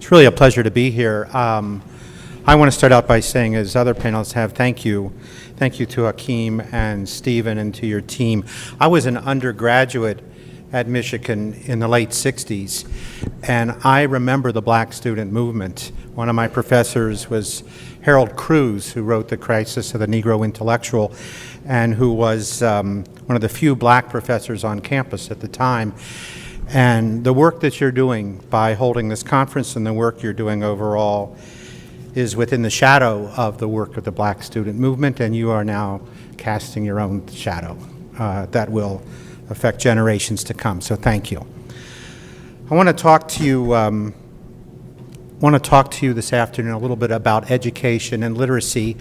It's really a pleasure to be here. I want to start out by saying, as other panelists have, thank you. Thank you to Hakeem and Stephen and to your team. I was an undergraduate at Michigan in the late 60s, and I remember the black student movement. One of my professors was Harold Cruz, who wrote The Crisis of the Negro Intellectual, and who was one of the few black professors on campus at the time. And the work that you're doing by holding this conference and the work you're doing overall is within the shadow of the work of the black student movement, and you are now casting your own shadow that will affect generations to come. So thank you. I want to talk to you this afternoon a little bit about education and literacy.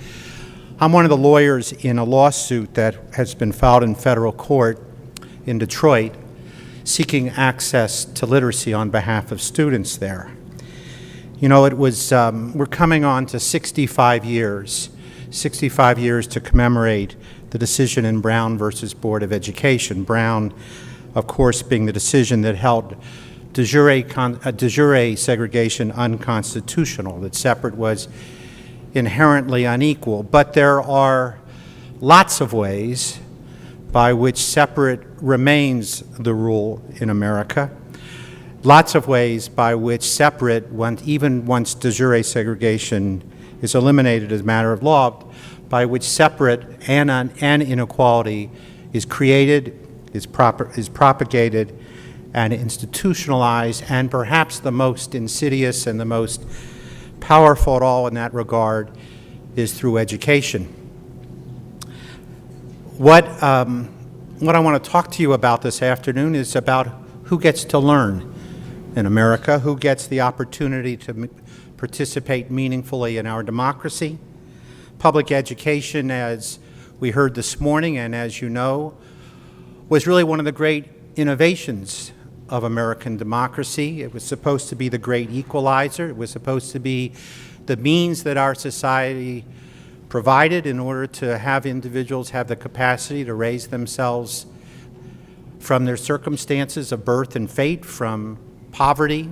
I'm one of the lawyers in a lawsuit that has been filed in federal court in Detroit seeking access to literacy on behalf of students there. You know, it was, we're coming on to 65 years to commemorate the decision in Brown versus Board of Education. Brown, of course, being the decision that held de jure segregation unconstitutional, that separate was inherently unequal. But there are lots of ways by which separate remains the rule in America. Lots of ways by which separate, even once de jure segregation is eliminated as a matter of law, by which separate and inequality is created, is propagated, and institutionalized, and perhaps the most insidious and the most powerful at all in that regard is through education. What I want to talk to you about this afternoon is about who gets to learn in America, who gets the opportunity to participate meaningfully in our democracy. Public education, as we heard this morning and as you know, was really one of the great innovations of American democracy. It was supposed to be the great equalizer. It was supposed to be the means that our society provided in order to have individuals have the capacity to raise themselves from their circumstances of birth and fate, from poverty.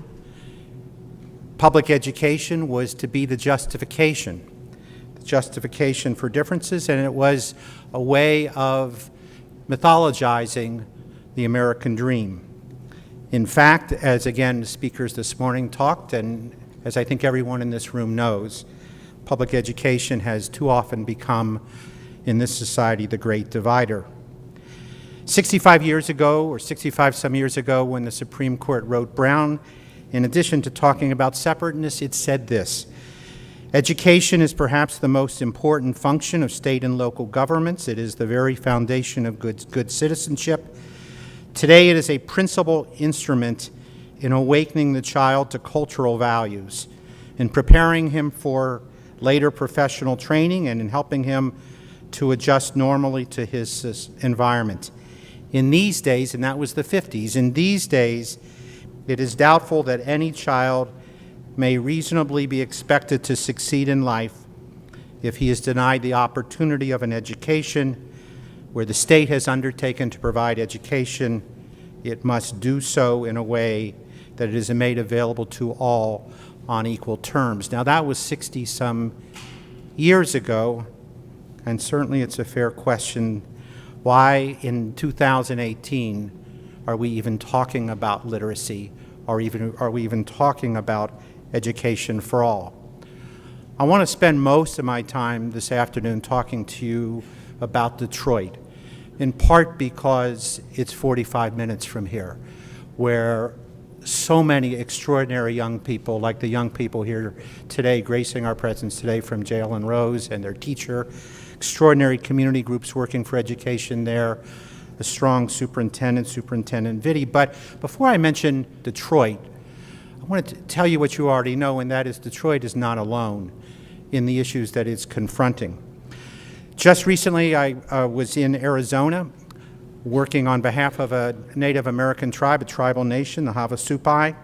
Public education was to be the justification for differences, and it was a way of mythologizing the American dream. In fact, as again the speakers this morning talked, and as I think everyone in this room knows, public education has too often become, in this society, the great divider. 65 years ago, or 65 some years ago, when the Supreme Court wrote Brown, in addition to talking about separateness, it said this: education is perhaps the most important function of state and local governments. It is the very foundation of good citizenship. Today, it is a principal instrument in awakening the child to cultural values, in preparing him for later professional training, and in helping him to adjust normally to his environment. In these days, and that was the 50s, in these days, it is doubtful that any child may reasonably be expected to succeed in life if he is denied the opportunity of an education. Where the state has undertaken to provide education, it must do so in a way that it is made available to all on equal terms. Now, that was 60-some years ago, and certainly it's a fair question, why in 2018 are we even talking about literacy, or are we even talking about education for all? I want to spend most of my time this afternoon talking to you about Detroit, in part because it's 45 minutes from here, where so many extraordinary young people, like the young people here today, gracing our presence today from Jael and Rose and their teacher, extraordinary community groups working for education there, a strong Superintendent Vitti. But before I mention Detroit, I wanted to tell you what you already know, and that is Detroit is not alone in the issues that it's confronting. Just recently, I was in Arizona working on behalf of a Native American tribe, a tribal nation, the Havasupai,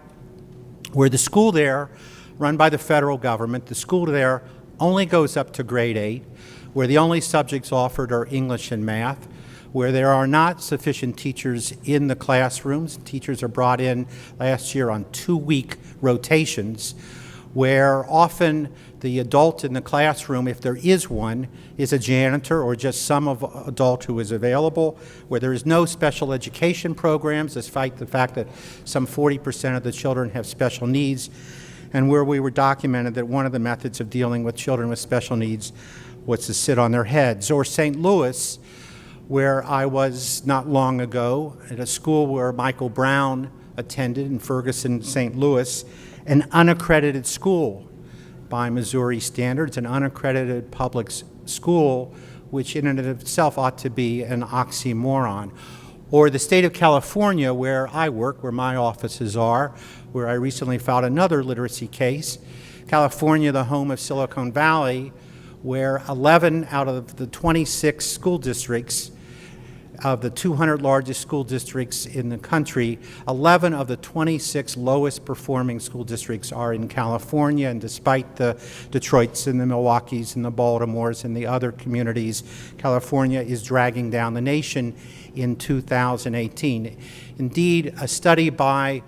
where the school there, run by the federal government, the school there only goes up to grade 8, where the only subjects offered are English and math, where there are not sufficient teachers in the classrooms. Teachers are brought in last year on 2-week rotations, where often the adult in the classroom, if there is one, is a janitor or just some adult who is available, where there is no special education programs, despite the fact that some 40% of the children have special needs, and where we were documented that one of the methods of dealing with children with special needs was to sit on their heads. Or St. Louis, where I was not long ago at a school where Michael Brown attended in Ferguson, St. Louis, an unaccredited school by Missouri standards, an unaccredited public school, which in and of itself ought to be an oxymoron. Or the state of California, where I work, where my offices are, where I recently filed another literacy case. California, the home of Silicon Valley, where 11 out of the 26 school districts of the 200 largest school districts in the country, 11 of the 26 lowest performing school districts are in California, and despite the Detroits and the Milwaukees and the Baltimores and the other communities, California is dragging down the nation in 2018. Indeed, a study by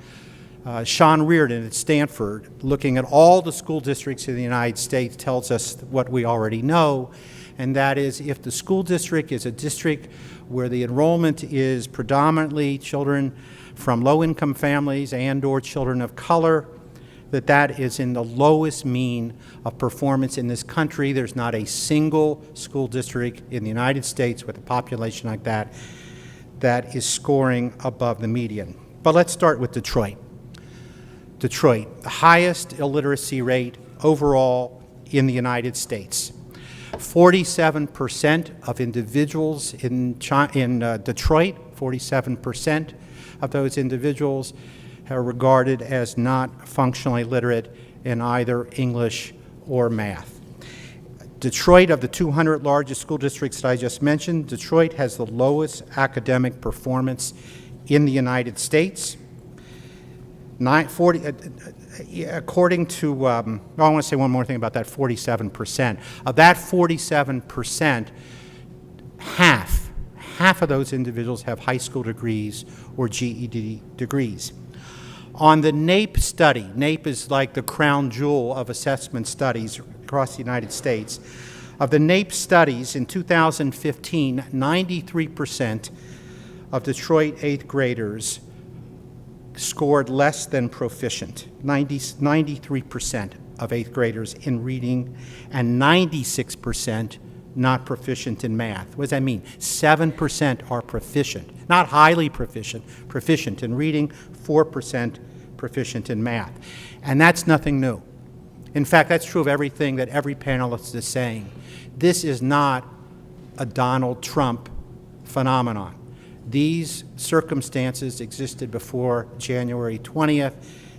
Sean Reardon at Stanford, looking at all the school districts in the United States, tells us what we already know, and that is if the school district is a district where the enrollment is predominantly children from low-income families and or children of color, that is in the lowest mean of performance in this country. There's not a single school district in the United States with a population like that that is scoring above the median. But let's start with Detroit. Detroit, the highest illiteracy rate overall in the United States. 47% of individuals in Detroit, 47% of those individuals are regarded as not functionally literate in either English or math. Detroit, of the 200 largest school districts that I just mentioned, Detroit has the lowest academic performance in the United States. According to, I want to say one more thing about that 47%. Of that 47%, half of those individuals have high school degrees or GED degrees. On the NAEP study, NAEP is like the crown jewel of assessment studies across the United States. Of the NAEP studies in 2015, 93% of Detroit 8th graders scored less than proficient, 93% of 8th graders in reading, and 96% not proficient in math. What does that mean? 7% are proficient, not highly proficient, proficient in reading, 4% proficient in math. And that's nothing new. In fact, that's true of everything that every panelist is saying. This is not a Donald Trump phenomenon. These circumstances existed before January 20th.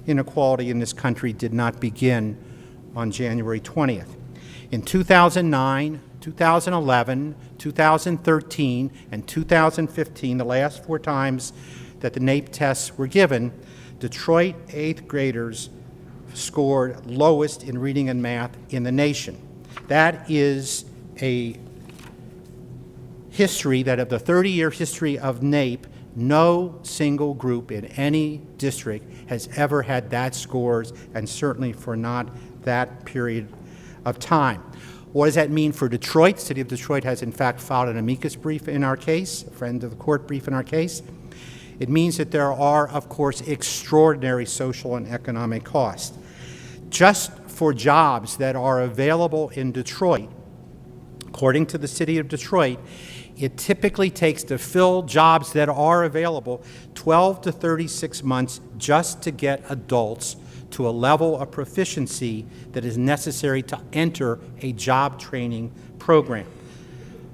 Inequality in this country did not begin on January 20th. In 2009, 2011, 2013, and 2015, the last 4 times that the NAEP tests were given, Detroit 8th graders scored lowest in reading and math in the nation. That is a history that of the 30-year history of NAEP, no single group in any district has ever had that scores, and certainly for not that period of time. What does that mean for Detroit? The City of Detroit has in fact filed an amicus brief in our case, a friend of the court brief in our case. It means that there are, of course, extraordinary social and economic costs. Just for jobs that are available in Detroit, according to the City of Detroit, it typically takes to fill jobs that are available 12 to 36 months just to get adults to a level of proficiency that is necessary to enter a job training program.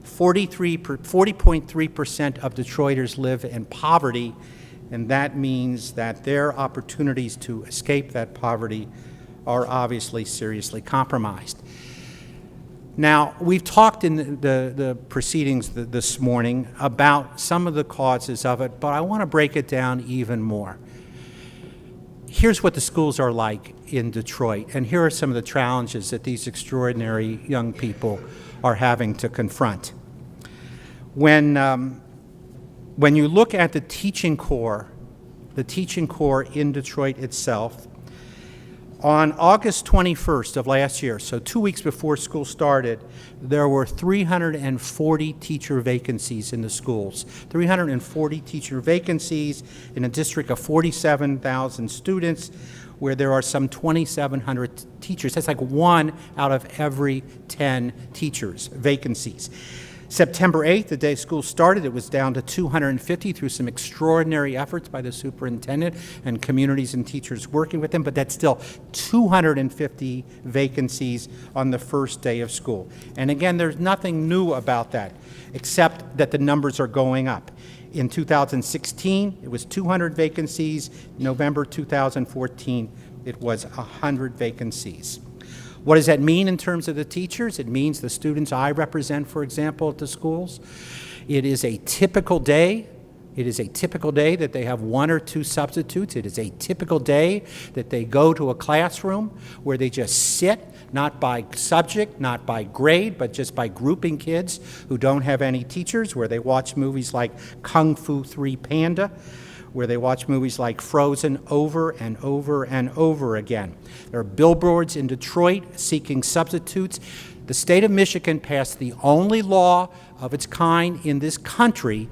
40.3% of Detroiters live in poverty, and that means that their opportunities to escape that poverty are obviously seriously compromised. Now, we've talked in the proceedings this morning about some of the causes of it, but I want to break it down even more. Here's what the schools are like in Detroit, and here are some of the challenges that these extraordinary young people are having to confront. When When you look at the teaching corps in Detroit itself, on August 21st of last year, so 2 weeks before school started, there were 340 teacher vacancies in the schools. 340 teacher vacancies in a district of 47,000 students, where there are some 2,700 teachers. That's like 1 out of every 10 teachers, vacancies. September 8th, the day school started, it was down to 250 through some extraordinary efforts by the superintendent and communities and teachers working with them, but that's still 250 vacancies on the first day of school. And again, there's nothing new about that, except that the numbers are going up. In 2016, it was 200 vacancies. November 2014, it was 100 vacancies. What does that mean in terms of the teachers? It means the students I represent, for example, at the schools. It is a typical day. It is a typical day that they have 1 or 2 substitutes. It is a typical day that they go to a classroom where they just sit, not by subject, not by grade, but just by grouping kids who don't have any teachers, where they watch movies like Kung Fu 3 Panda, where they watch movies like Frozen over and over and over again. There are billboards in Detroit seeking substitutes. The state of Michigan passed the only law of its kind in this country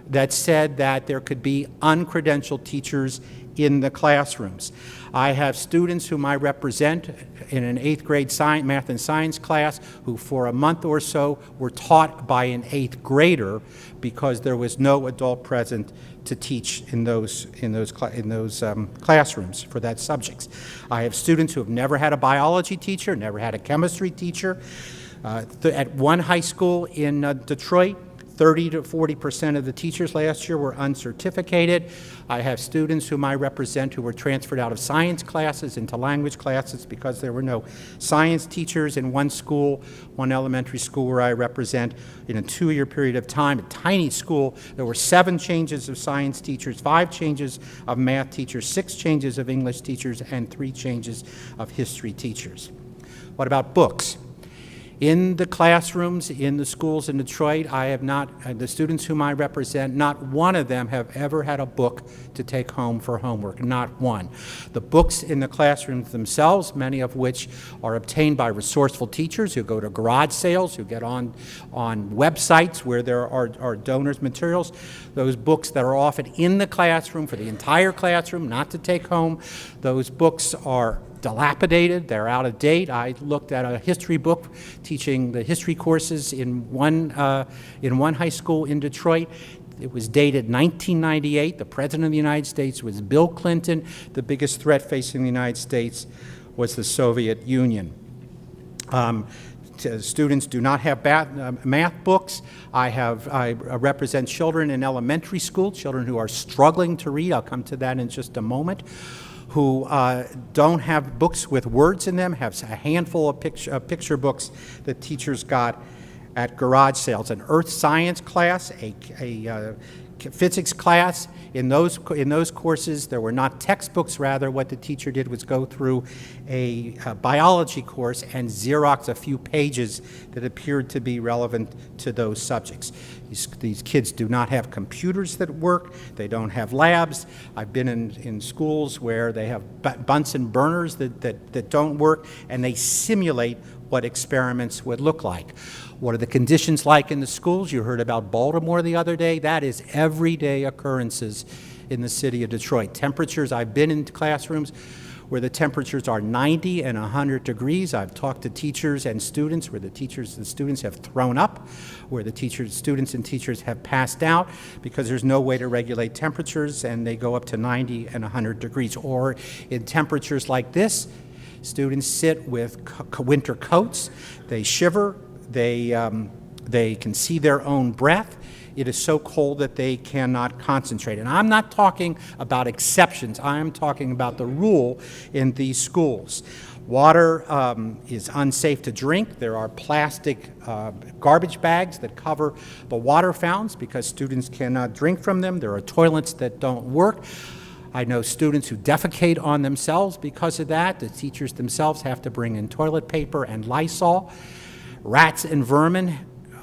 that said that there could be uncredentialed teachers in the classrooms. I have students whom I represent in an 8th grade math and science class who for a month or so were taught by an 8th grader because there was no adult present to teach in those classrooms for that subjects. I have students who have never had a biology teacher, never had a chemistry teacher. At one high school in Detroit, 30 to 40% of the teachers last year were uncertificated. I have students whom I represent who were transferred out of science classes into language classes because there were no science teachers in one school, one elementary school where I represent. In a 2-year period of time, a tiny school, there were 7 changes of science teachers, 5 changes of math teachers, 6 changes of English teachers, and 3 changes of history teachers. What about books? In the classrooms, in the schools in Detroit, I have not, the students whom I represent, not one of them have ever had a book to take home for homework, not one. The books in the classrooms themselves, many of which are obtained by resourceful teachers who go to garage sales, who get on websites where there are donors' materials, those books that are often in the classroom for the entire classroom, not to take home, those books are dilapidated, they're out of date. I looked at a history book teaching the history courses in one high school in Detroit. It was dated 1998. The President of the United States was Bill Clinton. The biggest threat facing the United States was the Soviet Union. Students do not have math books. I represent children in elementary school, children who are struggling to read. I'll come to that in just a moment, who don't have books with words in them, have a handful of picture books that teachers got at garage sales. An earth science class, a physics class. In those courses, there were not textbooks. Rather, what the teacher did was go through a biology course and Xerox a few pages that appeared to be relevant to those subjects. These kids do not have computers that work. They don't have labs. I've been in schools where they have Bunsen burners that don't work, and they simulate what experiments would look like. What are the conditions like in the schools? You heard about Baltimore the other day. That is everyday occurrences in the city of Detroit. Temperatures, I've been in classrooms where the temperatures are 90 and 100 degrees. I've talked to teachers and students where the students have thrown up, where students and teachers have passed out because there's no way to regulate temperatures and they go up to 90 and 100 degrees. Or in temperatures like this, students sit with winter coats, they shiver, they can see their own breath. It is so cold that they cannot concentrate. And I'm not talking about exceptions. I am talking about the rule in these schools. Water is unsafe to drink. There are plastic garbage bags that cover the water fountains because students cannot drink from them. There are toilets that don't work. I know students who defecate on themselves because of that. The teachers themselves have to bring in toilet paper and Lysol. Rats and vermin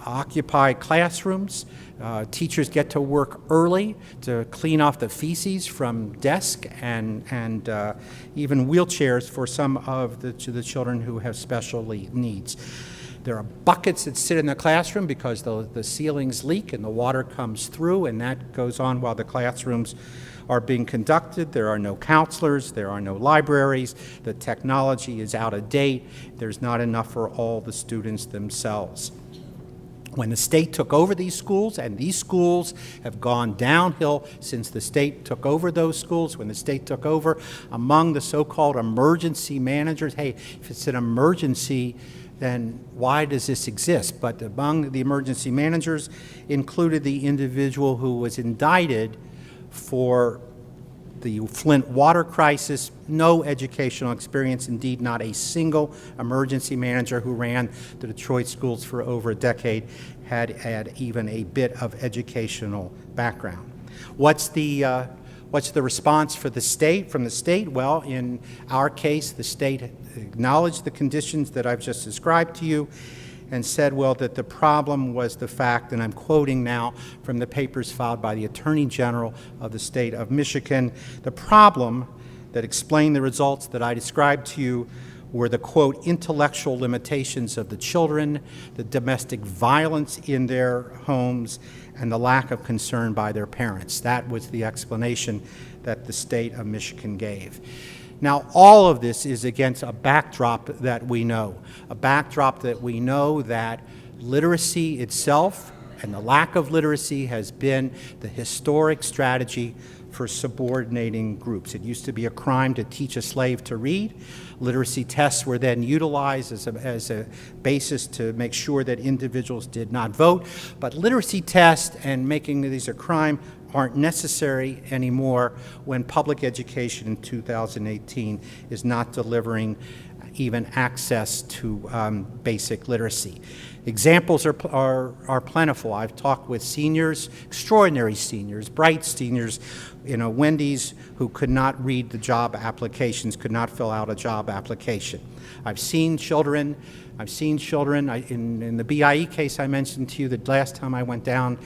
occupy classrooms. Teachers get to work early to clean off the feces from desks and even wheelchairs for some of the children who have special needs. There are buckets that sit in the classroom because the ceilings leak and the water comes through, and that goes on while the classrooms are being conducted. There are no counselors, there are no libraries, the technology is out of date, there's not enough for all the students themselves. When the state took over these schools, and these schools have gone downhill since the state took over those schools, when the state took over, among the so-called emergency managers, hey, if it's an emergency, then why does this exist? But among the emergency managers included the individual who was indicted for the Flint water crisis, no educational experience, indeed not a single emergency manager who ran the Detroit schools for over a decade had even a bit of educational background. What's the response from the state? Well, in our case, the state acknowledged the conditions that I've just described to you and said, well, that the problem was the fact, and I'm quoting now from the papers filed by the Attorney General of the state of Michigan, the problem that explained the results that I described to you were the, quote, intellectual limitations of the children, the domestic violence in their homes, and the lack of concern by their parents. That was the explanation that the state of Michigan gave. Now, all of this is against a backdrop that we know that literacy itself and the lack of literacy has been the historic strategy for subordinating groups. It used to be a crime to teach a slave to read. Literacy tests were then utilized as a basis to make sure that individuals did not vote. But literacy tests and making these a crime aren't necessary anymore when public education in 2018 is not delivering even access to basic literacy. Examples are plentiful. I've talked with seniors, extraordinary seniors, bright seniors, Wendy's, who could not read the job applications, could not fill out a job application. I've seen children in the BIE case I mentioned to you the last time I went down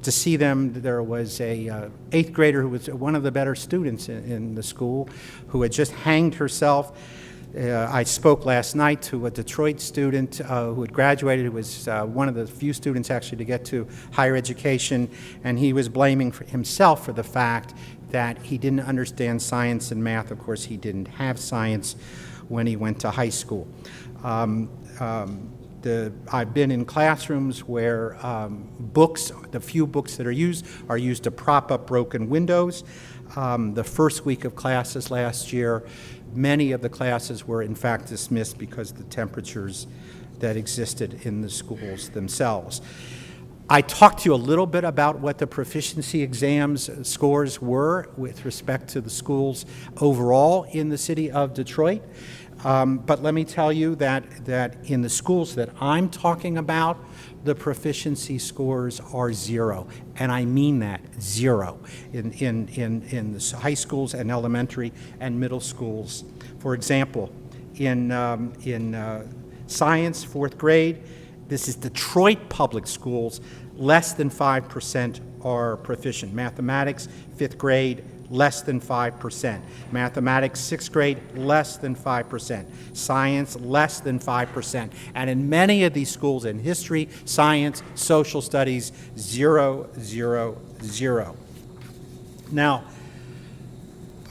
to see them. There was a 8th grader who was one of the better students in the school who had just hanged herself. I spoke last night to a Detroit student who had graduated, who was one of the few students actually to get to higher education, and he was blaming himself for the fact that he didn't understand science and math. Of course, he didn't have science when he went to high school. I've been in classrooms where the few books that are used to prop up broken windows. The first week of classes last year, many of the classes were in fact dismissed because of the temperatures that existed in the schools themselves. I talked to you a little bit about what the proficiency exams scores were with respect to the schools overall in the city of Detroit. But let me tell you that in the schools that I'm talking about, the proficiency scores are 0, and I mean that, 0, in the high schools and elementary and middle schools. For example, in science, 4th grade, this is Detroit public schools, less than 5% are proficient. Mathematics, 5th grade, less than 5%. Mathematics, 6th grade, less than 5%. Science, less than 5%. And in many of these schools in history, science, social studies, 0, 0, 0. Now,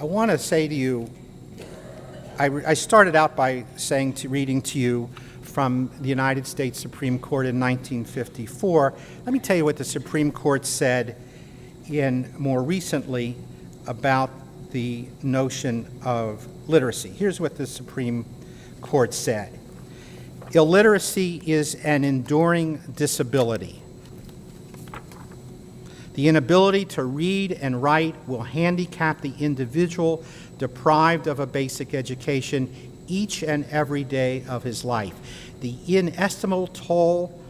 I want to say to you, I started out by reading to you from the United States Supreme Court in 1954. Let me tell you what the Supreme Court said more recently about the notion of literacy. Here's what the Supreme Court said. Illiteracy is an enduring disability. The inability to read and write will handicap the individual deprived of a basic education each and every day of his life. The inestimable toll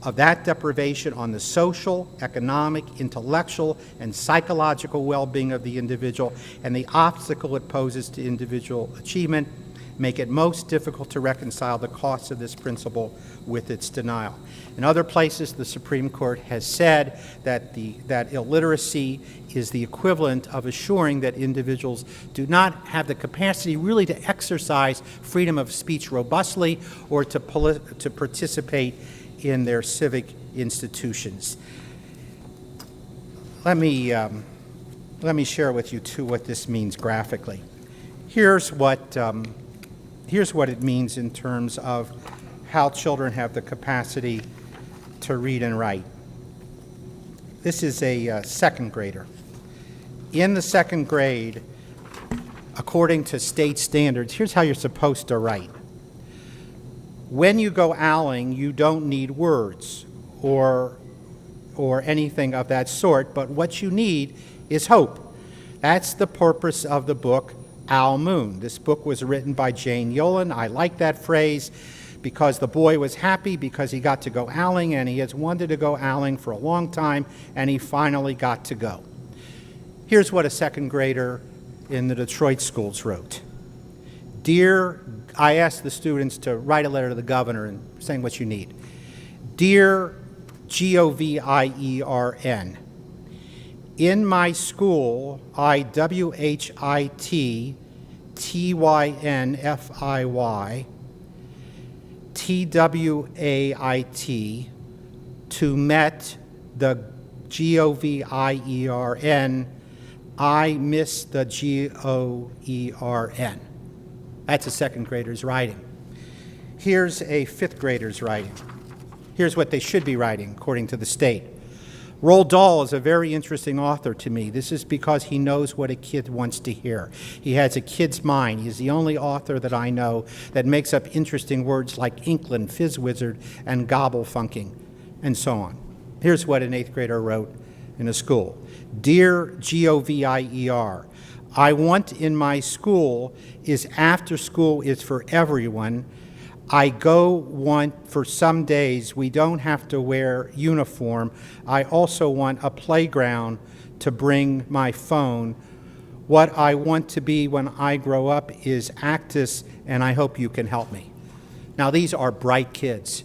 of that deprivation on the social, economic, intellectual, and psychological well-being of the individual, and the obstacle it poses to individual achievement, make it most difficult to reconcile the costs of this principle with its denial. In other places, the Supreme Court has said that illiteracy is the equivalent of assuring that individuals do not have the capacity really to exercise freedom of speech robustly or to participate in their civic institutions. Let me share with you, too, what this means graphically. Here's what it means in terms of how children have the capacity to read and write. This is a second grader. In the second grade, according to state standards, here's how you're supposed to write. When you go owling, you don't need words or anything of that sort, but what you need is hope. That's the purpose of the book Owl Moon. This book was written by Jane Yolen. I like that phrase because the boy was happy because he got to go owling, and he has wanted to go owling for a long time, and he finally got to go. Here's what a second grader in the Detroit schools wrote. I asked the students to write a letter to the governor and saying what you need. Dear Govern, in my school, IWHIT TYNFIY TWAIT to met the GOVERN, I miss the GOERN. That's a second grader's writing. Here's a fifth grader's writing. Here's what they should be writing, according to the state. Roald Dahl is a very interesting author to me. This is because he knows what a kid wants to hear. He has a kid's mind. He's the only author that I know that makes up interesting words like inkling, fizzwizard, and gobblefunking, and so on. Here's what an eighth grader wrote in a school. Dear GOVER, I want in my school is after school is for everyone. I want for some days we don't have to wear uniform. I also want a playground to bring my phone. What I want to be when I grow up is actus, and I hope you can help me. Now, these are bright kids.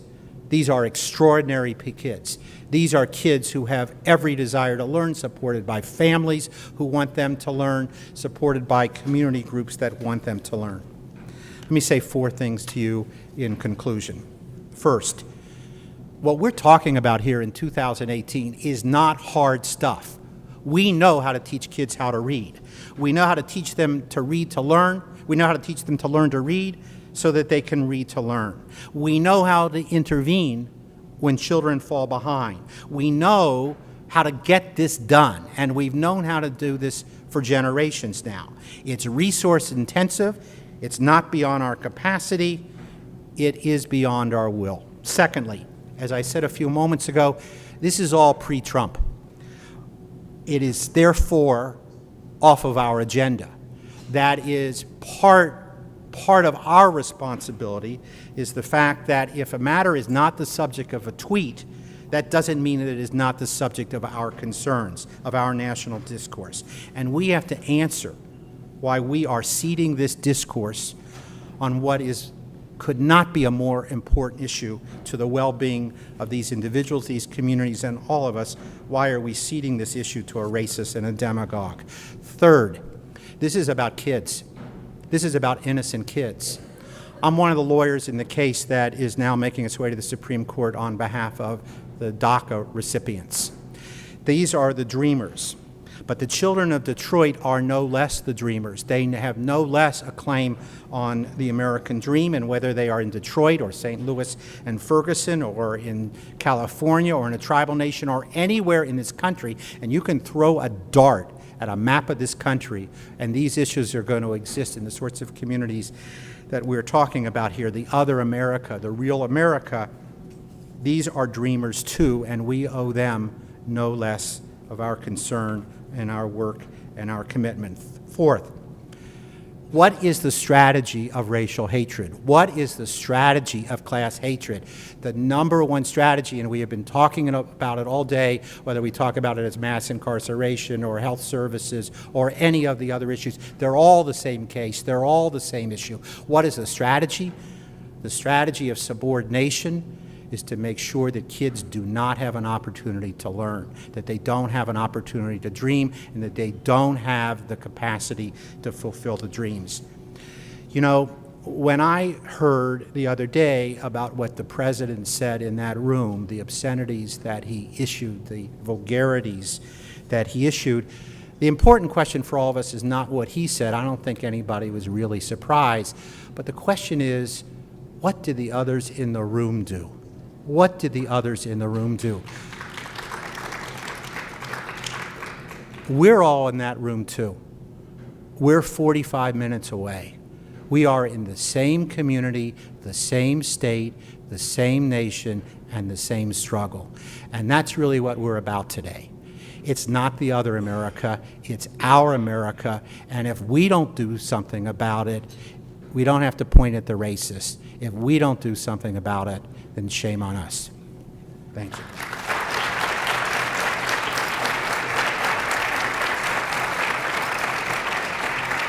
These are extraordinary kids. These are kids who have every desire to learn, supported by families who want them to learn, supported by community groups that want them to learn. Let me say four things to you in conclusion. First, what we're talking about here in 2018 is not hard stuff. We know how to teach kids how to read. We know how to teach them to read to learn. We know how to teach them to learn to read so that they can read to learn. We know how to intervene when children fall behind. We know how to get this done, and we've known how to do this for generations now. It's resource intensive. It's not beyond our capacity. It is beyond our will. Secondly, as I said a few moments ago, this is all pre-Trump. It is therefore off of our agenda. That is part of our responsibility is the fact that if a matter is not the subject of a tweet, that doesn't mean that it is not the subject of our concerns, of our national discourse. And we have to answer why we are seeding this discourse on what could not be a more important issue to the well-being of these individuals, these communities, and all of us. Why are we seeding this issue to a racist and a demagogue? Third, this is about kids. This is about innocent kids. I'm one of the lawyers in the case that is now making its way to the Supreme Court on behalf of the DACA recipients. These are the dreamers. But the children of Detroit are no less the dreamers. They have no less a claim on the American dream, and whether they are in Detroit or St. Louis and Ferguson or in California or in a tribal nation or anywhere in this country, and you can throw a dart at a map of this country, and these issues are going to exist in the sorts of communities that we're talking about here, the other America, the real America. These are dreamers too, and we owe them no less of our concern and our work and our commitment. Fourth, What is the strategy of racial hatred? What is the strategy of class hatred? The number one strategy, and we have been talking about it all day, whether we talk about it as mass incarceration or health services or any of the other issues, they're all the same case. They're all the same issue. What is the strategy? The strategy of subordination is to make sure that kids do not have an opportunity to learn, that they don't have an opportunity to dream, and that they don't have the capacity to fulfill the dreams. You know, when I heard the other day about what the president said in that room, the obscenities that he issued, the vulgarities that he issued, the important question for all of us is not what he said. I don't think anybody was really surprised. But the question is, what did the others in the room do? What did the others in the room do? We're all in that room too. We're 45 minutes away. We are in the same community, the same state, the same nation, and the same struggle. And that's really what we're about today. It's not the other America, it's our America, and if we don't do something about it, we don't have to point at the racist. If we don't do something about it, then shame on us. Thank you.